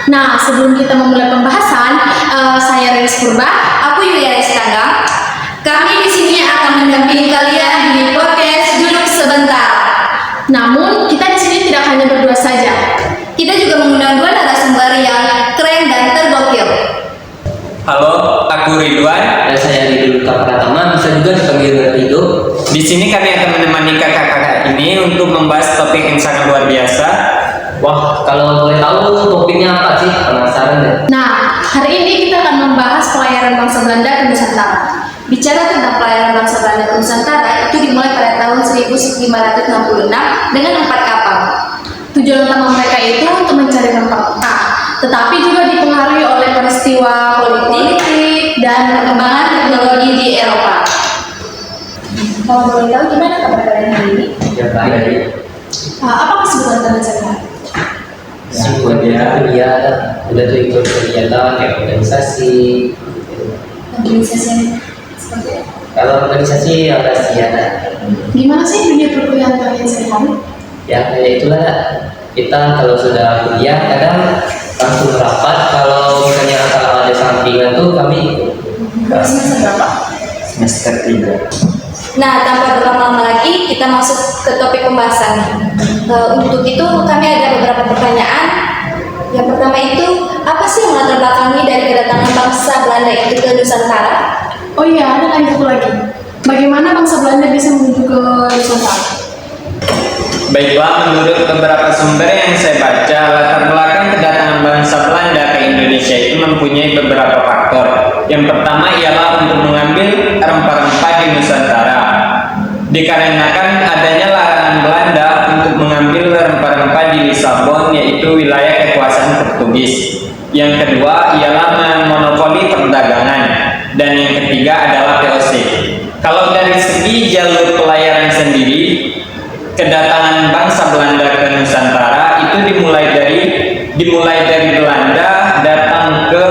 Nah, sebelum kita memulai pembahasan, saya Relis Purba, Aku Yulia Estangga. Kami di sini akan mendampingi kalian di podcast Duduk Sebentar. namun kita di sini tidak hanya berdua saja. Kita juga mengundang dua narasumber yang keren dan tergokil. Halo, aku Ridwan. Dan saya Ridul Pratama, bisa juga dipanggil Rido. Di sini kami akan menemani kakak-kakak ini untuk membahas topik yang sangat luar biasa. Wah, kalau boleh tahu topiknya apa sih? Penasaran deh. Nah, hari ini kita akan membahas pelayaran bangsa Belanda ke Nusantara. Bicara tentang pelayaran bangsa Belanda ke Nusantara itu dimulai pada tahun 1566 dengan 4 kapal. Tujuan utama mereka itu untuk mencari rempah, tetapi juga dipengaruhi oleh peristiwa politik dan Perkembangan teknologi di Eropa. Kalau boleh tahu gimana kabar kalian hari ini? Ya baik. Apa kesibukan kalian sehari-hari? Sebenarnya dia udah tuh ikut kegiatan kayak organisasi. Organisasi seperti apa? Kalau organisasi apa sih ya? Gimana sih dunia perkuliahan kalian sehari-hari? Ya kayak itulah. Kita kalau sudah kuliah kadang langsung rapat. Kalau misalnya kalau ada sampingan tuh kami ikut. Semester berapa? Semester 3. Nah, tanpa berlama-lama lagi, kita masuk ke topik pembahasan. Untuk itu, kami ada beberapa pertanyaan. Yang pertama itu, apa sih yang melatar belakangi dari kedatangan bangsa Belanda itu ke Nusantara? Oh iya, ada lagi satu lagi. Bagaimana bangsa Belanda bisa menuju ke Nusantara? Baiklah, menurut beberapa sumber yang saya baca, latar belakang kedatangan bangsa Belanda ke Indonesia itu mempunyai beberapa faktor. Yang pertama ialah untuk mengambil rempah-rempah di Nusantara. Dikarenakan adanya larangan Belanda untuk mengambil rempah-rempah di Lisabon, yaitu wilayah kekuasaan Portugis. Yang kedua ialah memonopoli perdagangan. Dan yang ketiga adalah VOC. Kalau dari segi jalur pelayaran sendiri, kedatangan bangsa Belanda ke Nusantara itu dimulai dari Belanda datang ke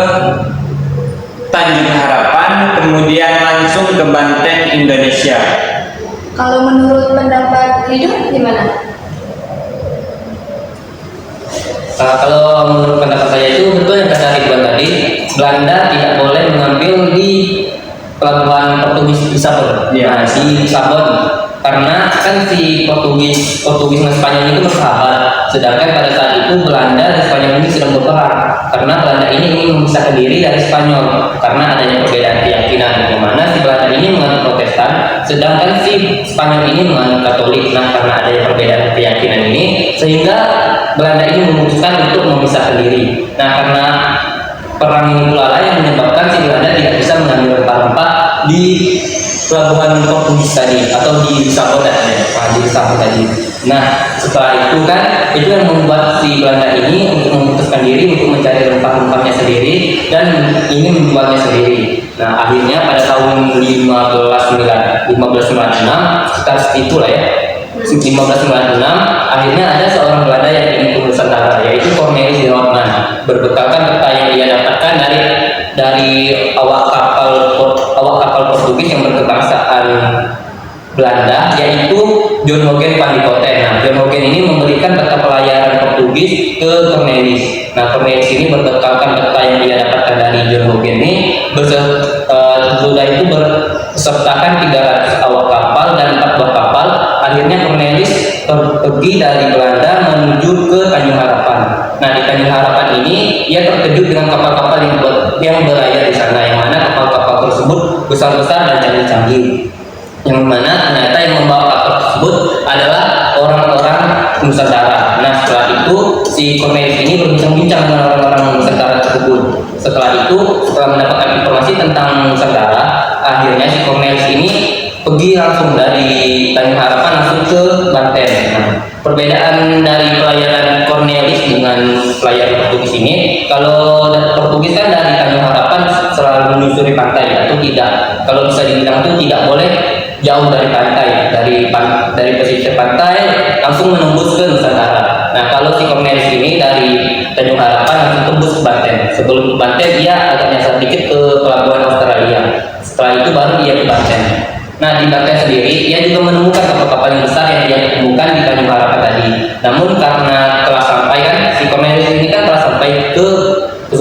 Tanjung Harapan, kemudian langsung ke Banten, Indonesia. Kalau menurut pendapat Ridho, gimana? Kalau menurut pendapat saya itu betul yang kata Ridwan tadi, Belanda tidak boleh mengambil di pelabuhan Portugis Lisabon. Iya. Nah, di Lisabon, karena kan si Portugis dan Spanyol itu bersahabat. Sedangkan pada saat itu Belanda dan Spanyol ini sedang berperang. Karena Belanda ini ingin memisahkan diri dari Spanyol karena adanya perbedaan keyakinan, di mana si Belanda ini menganut Protestan, sedangkan si Spanyol ini menganut Katolik. Nah, karena adanya perbedaan keyakinan ini, sehingga Belanda ini memutuskan untuk memisahkan diri. Nah, karena perang ini pula lah yang menyebabkan si Belanda tidak bisa mengambil rempah-rempah di pelabuhan Portugis tadi atau di Lisabon tadi. Nah, setelah itu kan itu yang membuat si Belanda ini untuk memutuskan diri untuk mencari rempah-rempahnya sendiri dan ini membuatnya sendiri. Nah, akhirnya pada tahun 1596 sekitar itulah ya. 1596 akhirnya ada seorang Belanda yang ingin ke Nusantara, yaitu Cornelis de Houtman, berbekalkan peta yang dia dapatkan dari awak kapal Portugis yang berkebangsaan Belanda, yaitu John Hogen van Diepoten. Nah, John Hogen ini memberikan peta pelayaran Portugis ke Cornelis. Nah, Cornelis ini berbekalkan peta yang dia dapatkan dari John Hogen ini sudah itu bersertakan 300 awak kapal dan 4 buah kapal. Akhirnya Cornelis pergi dari Belanda menuju ke Tanjung Harapan. Nah, di Tanjung Harapan ini ia terkejut dengan kapal-kapal yang berlayar di sana, yang mana kapal-kapal tersebut besar-besar dan canggih-canggih. Yang mana ternyata yang membawa kapal tersebut adalah orang-orang Nusantara. Nah, setelah itu si Cornelis ini berbincang-bincang dengan orang-orang Nusantara tersebut. Setelah mendapatkan informasi tentang Nusantara, akhirnya si Cornelis ini pergi langsung dari Tanjung Harapan langsung ke Banten. Nah, perbedaan dari pelayaran Cornelis dengan pelayaran Portugis ini, kalau Portugis kan dari Tanjung Harapan selalu menyusuri pantai atau tidak. Kalau bisa dibilang itu tidak boleh jauh dari pantai, dari pesisir pantai langsung menembus ke Nusantara. Nah, kalau si Cornelis ini dari Tanjung Harapan langsung tembus ke Banten. Sebelum ke Banten dia agak nyasar dikit ke pelabuhan Australia. Setelah itu baru dia ke Banten. Nah, di Banten sendiri dia juga menemukan kapal-kapal yang besar yang dia temukan di Tanjung Harapan tadi. Namun karena telah sampai kan si Cornelis ini kan telah sampai ke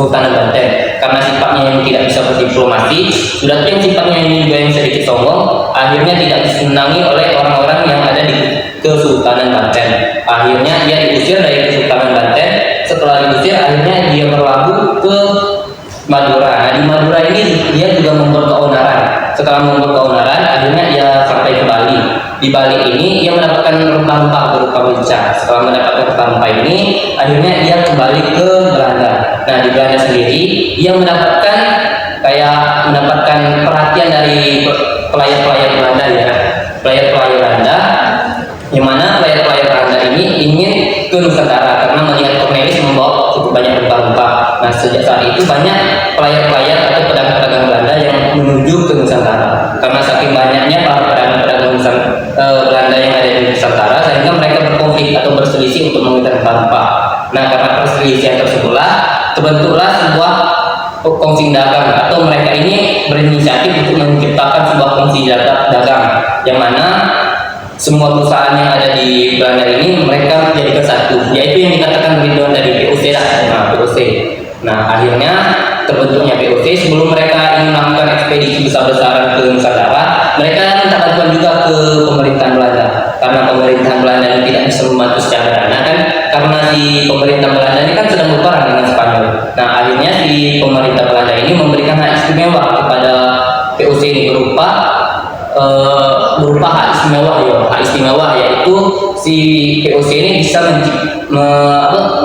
Kesultanan Banten. Karena sifatnya yang tidak bisa berdiplomasi, sudah yang sifatnya ini juga yang sedikit sombong, akhirnya tidak disenangi oleh orang-orang yang ada di Kesultanan Banten. Akhirnya dia diusir dari Kesultanan Banten. Setelah diusir, akhirnya dia berlabuh ke Madura. Nah, di Madura ini dia juga membuat keonaran. Setelah membuat keonaran, akhirnya ia sampai ke Bali. Di Bali ini ia mendapatkan rempah-rempah berupa beca. Setelah mendapatkan rempah ini, akhirnya ia kembali ke Belanda. Nah, di Belanda sendiri ia mendapatkan perhatian dari pelayar-pelayar Belanda ya. Pelayar-pelayar Belanda, yang mana pelayar-pelayar Belanda ini ingin ke Nusantara karena melihat Cornelis membawa cukup banyak rempah-rempah. Nah, sejak saat itu banyak pelayar-pelayar atau pedagang-pedagang Belanda yang menuju ke Nusantara. Karena saking banyaknya para pedagang-pedagang Belanda yang ada di Nusantara, sehingga mereka berkonflik atau berselisih untuk mengincar rempah. Nah, karena perselisihan tersebutlah terbentuklah sebuah kongsi dagang, atau mereka ini berinisiatif untuk menciptakan sebuah kongsi dagang, yang mana semua perusahaan yang ada di Belanda ini mereka menjadikan satu, yaitu yang dikatakan Ridwan dari POC lah. Nah, POC. Nah, akhirnya terbentuknya POC. Sebelum mereka ingin melakukan ekspedisi besar-besaran ke Nusantara, mereka minta bantuan juga ke pemerintahan Belanda, karena pemerintahan Belanda ini tidak bisa membantu secara dana kan, karena si pemerintah Belanda ini kan sedang berperang dengan Spanyol. Nah, akhirnya si pemerintah Belanda ini memberikan hak istimewa kepada POC ini berupa hak istimewa, yaitu si POC ini bisa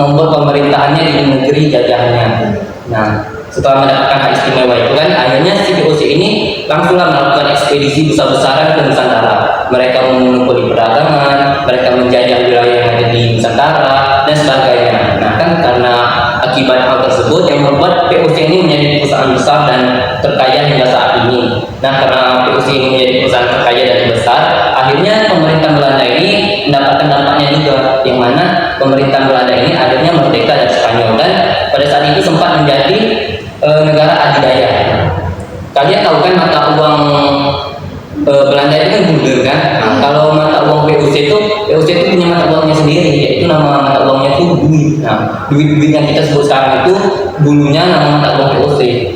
membuat pemerintahannya di negeri jajahannya. Nah, setelah mendapatkan hak istimewa itu kan, akhirnya si POC ini langsunglah melakukan ekspedisi besar-besaran ke Nusantara. Mereka memonopoli perdagangan, mereka menjajah wilayah yang ada di Nusantara dan sebagainya. Nah, kan karena akibat hal tersebut yang membuat POC ini menjadi perusahaan besar dan terkaya hingga saat ini. Nah, karena POC ini menjadi perusahaan terkaya dan besar, akhirnya pemerintah Belanda ini mendapatkan dampaknya juga, yang mana pemerintah Belanda ini akhirnya merdeka dari Spanyol dan pada saat itu sempat menjadi negara adidaya. Kalian tahu kan mata uang Belanda itu kan gulden kan. Nah, kalau mata uang POC itu punya mata uangnya sendiri, yaitu nama mata uangnya itu duit. Nah, duit yang kita sebut sekarang itu dulunya nama mata uang POC.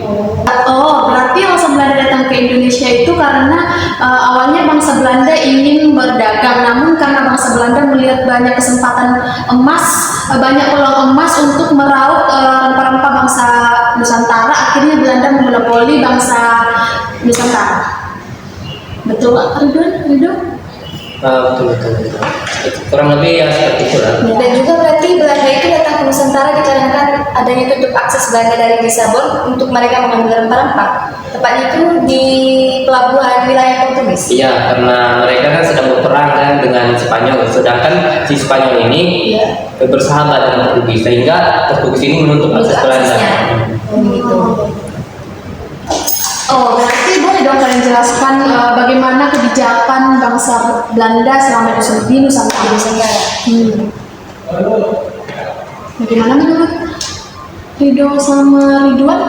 Oh, berarti bangsa Belanda datang ke Indonesia itu karena awalnya bangsa Belanda ingin berdagang, namun karena bangsa Belanda melihat banyak kesempatan emas, banyak peluang emas untuk meraup rempah-rempah bangsa Nusantara, akhirnya Belanda memonopoli bangsa Nusantara. Betul, Ridwan? Betul. Kurang lebih ya seperti itu lah. Dan juga berarti Belanda itu datang ke Nusantara dikarenakan adanya tutup akses Belanda dari Lisabon untuk mereka mengambil rempah-rempah. Tepatnya itu di pelabuhan wilayah Portugis. Iya, karena mereka kan sedang berperang kan dengan Spanyol, sedangkan si Spanyol ini bersahabat dengan Portugis, sehingga Portugis ini menutup akses Belanda. Begitu. Oh, berarti boleh dong kalian jelaskan bagaimana kebijakan bangsa Belanda selama di Nusantara? Bagaimana menurut Rido sama Ridwan?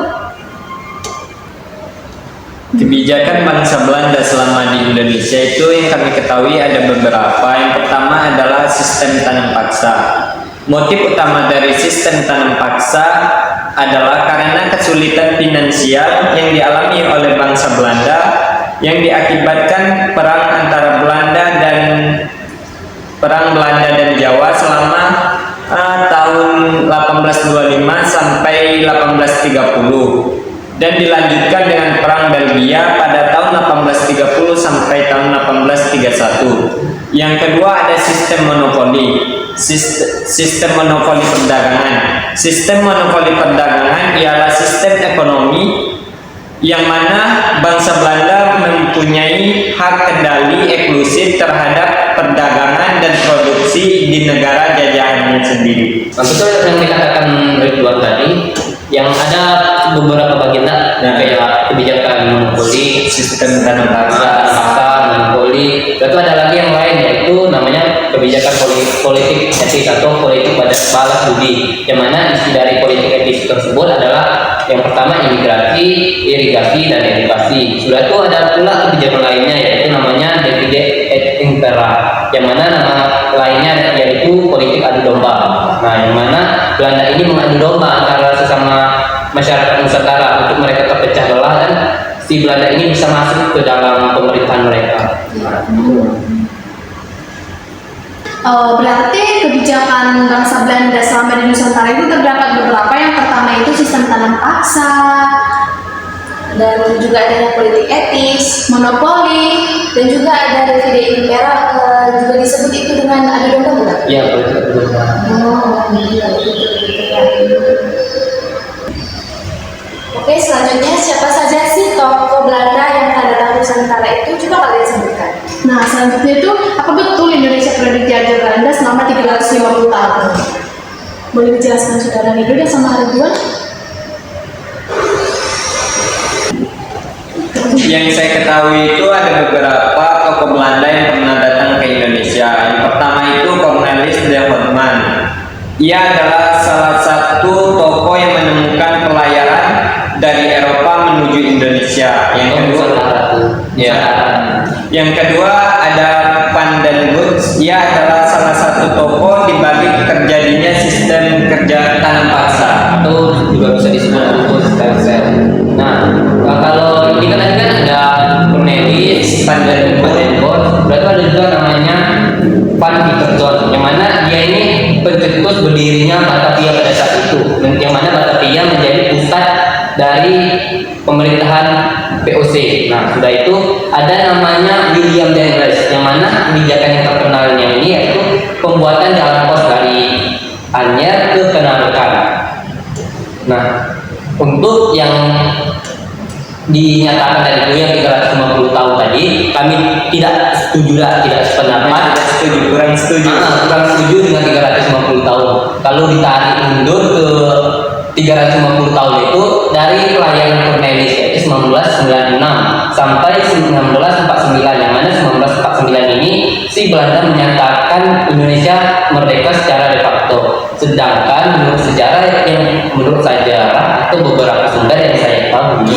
Kebijakan bangsa Belanda selama di Indonesia itu yang kami ketahui ada beberapa. Yang pertama adalah sistem tanam paksa. Motif utama dari sistem tanam paksa adalah karena kesulitan finansial yang dialami oleh bangsa Belanda yang diakibatkan perang antara Belanda dan Jawa selama tahun 1825 sampai 1830 dan dilanjutkan dengan perang Belgia pada tahun 1830 sampai tahun 1831. Yang kedua ada sistem monopoli. Sistem monopoli perdagangan. Sistem monopoli perdagangan ialah sistem ekonomi yang mana bangsa Belanda mempunyai hak kendali eksklusif terhadap perdagangan dan produksi di negara jajahannya sendiri. Betul yang dikatakan Ridwan tadi, yang ada beberapa bagian kayak kebijakan monopoli, Sistem tanam paksa. monopoli. Lalu ada lagi yang lain, yaitu namanya kebijakan politik etis atau politik balas budi, yang mana isi dari politik etis tersebut adalah yang pertama imigrasi, irigasi, dan edukasi. Sudah itu ada pula kebijakan lainnya, yaitu namanya divide et impera, yang mana nama lainnya yaitu politik adu domba. Nah, yang mana Belanda ini mengadu domba antara sesama masyarakat Nusantara untuk mereka terpecah belah dan si Belanda ini bisa masuk ke dalam pemerintahan mereka. Berarti kebijakan bangsa Belanda selama di Nusantara itu terdapat beberapa. Yang pertama itu sistem tanam paksa, Dan juga adanya politik etis, monopoli. dan juga ada divide impera, juga disebut itu dengan adu domba bukan? Ya, betul. Oh, iya, Oke, selanjutnya siapa saja sih tokoh Belanda yang datang Nusantara itu? Coba kalian sebutkan. Nah, selanjutnya itu apa betul Indonesia pernah dijajah Belanda selama 350 tahun? Boleh dijelaskan saudara Nido dan sama Ridwan? Yang saya ketahui itu ada beberapa tokoh Belanda yang pernah datang ke Indonesia. Yang pertama itu Cornelis de Houtman. Ia adalah salah satu tokoh yang menemukan pelayaran dari Eropa menuju Indonesia. Yang kedua ada Van den Bosch. Ia adalah salah satu tokoh di balik terjadinya sistem kerja tanam paksa. Atau juga bisa disebut buku sel. Nah, kalau ini kan tadi kan ada Cornelis, Van den Bosch, berarti ada juga namanya Van Dieterzoon, yang mana dia ini pencetus berdirinya Batavia pada saat itu, yang mana Batavia menjadi pusat dari pemerintahan VOC. Nah, sudah itu ada namanya William Daniels, yang mana kebijakan yang terkenalnya ini yaitu pembuatan jalan pos dari Anyer ke Penarukan. Nah, untuk yang dinyatakan dari itu yang 350 tahun tadi, kami tidak setuju, tidak sependapat. Kurang setuju. Kurang setuju dengan 350 tahun. Kalau ditarik mundur ke 350 tahun itu dari pelayaran Cornelis yaitu 1996 sampai 1949, yang mana 1949 ini si Belanda menyatakan Indonesia merdeka secara de facto. Sedangkan menurut sejarah atau beberapa sumber yang saya tahu,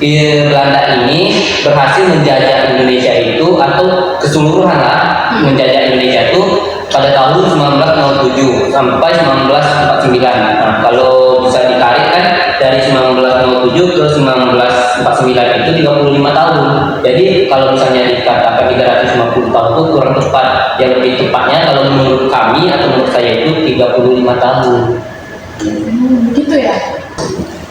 Belanda ini berhasil menjajah Indonesia itu atau keseluruhan lah menjajah Indonesia itu pada tahun 1907 sampai 1949. Nah, kalau bisa ditarik kan dari 1907 ke 1949 itu 35 tahun. Jadi kalau misalnya dikatakan 350 tahun itu kurang tepat. Yang lebih tepatnya kalau menurut kami atau menurut saya itu 35 tahun. Gitu ya.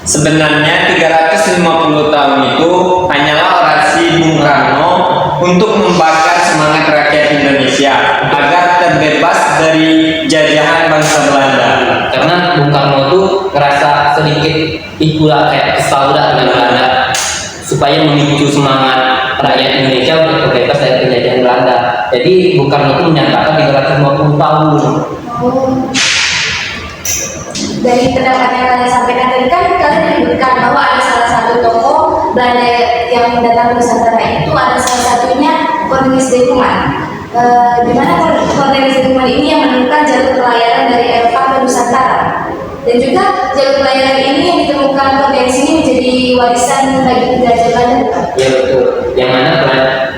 Sebenarnya 350 tahun itu hanyalah orasi Bung Karno untuk membakar semangat rakyat Indonesia agar terbebas dari jajahan bangsa Belanda. Karena Bung Karno tuh ngerasa sedikit itulah kayak kesal dengan Belanda supaya memicu semangat rakyat Indonesia untuk terbebas dari penjajahan Belanda. Jadi Bung Karno tuh menyatakan 350 tahun. Dari pendapat yang kalian sampaikan tadi kan kalian menyebutkan bahwa ada salah satu tokoh Belanda yang datang ke Nusantara itu ada salah satunya Cornelis de Houtman. Di mana Cornelis de Houtman ini yang menemukan jalur pelayaran dari Eropa ke Nusantara. Dan juga jalur pelayaran ini yang ditemukan Cornelis ini menjadi warisan bagi penjajah Belanda. Ya betul. Yang mana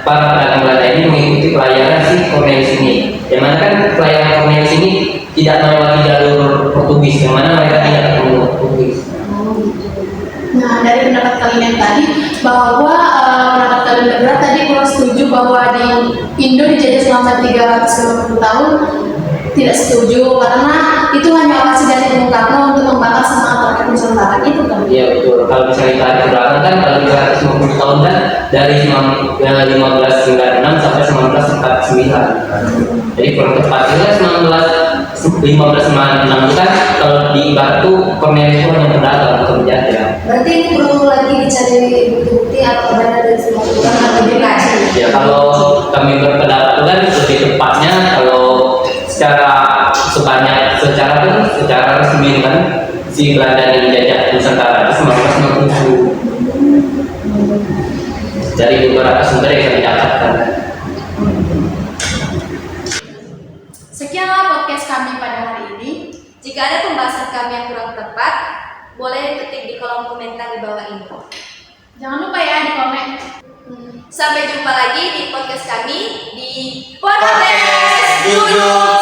para pedagang Belanda ini mengikuti pelayaran si Cornelis ini. Yang mana kan pelayaran Cornelis ini tidak melewati jalur Portugis, yang mana mereka tidak ketemu Portugis. Nah, dari pendapat kalian yang tadi bahwa pendapat kalian berdua tadi kurang setuju bahwa di Indo dijajah selama 350 tahun, tidak setuju karena itu hanya orasi dari Bung Karno untuk membakar semangat rakyat Nusantara, itu kan? Iya betul. Kalau misalnya ditarik ke belakang kan kalau 350 tahun kan dari 1596 sampai 1949. Jadi kurang tepat juga 1596 itu kan kalau di Batu Cornelis itu hanya pedagang atau penjajah. Berarti ini perlu lagi dicari bukti-bukti apa benar dari semua orang atau gimana? Ya kalau kami berpendapat itu kan lebih tepatnya kalau secara resmi kan si Belanda yang menjajah Nusantara itu 1967 dari beberapa sumber yang kami dapatkan. Sekianlah podcast kami pada hari ini. Jika ada pembahasan kami yang kurang tepat, boleh ketik di kolom komentar di bawah ini. Jangan lupa ya di komen. Sampai jumpa lagi di podcast kami di Podcast Duduk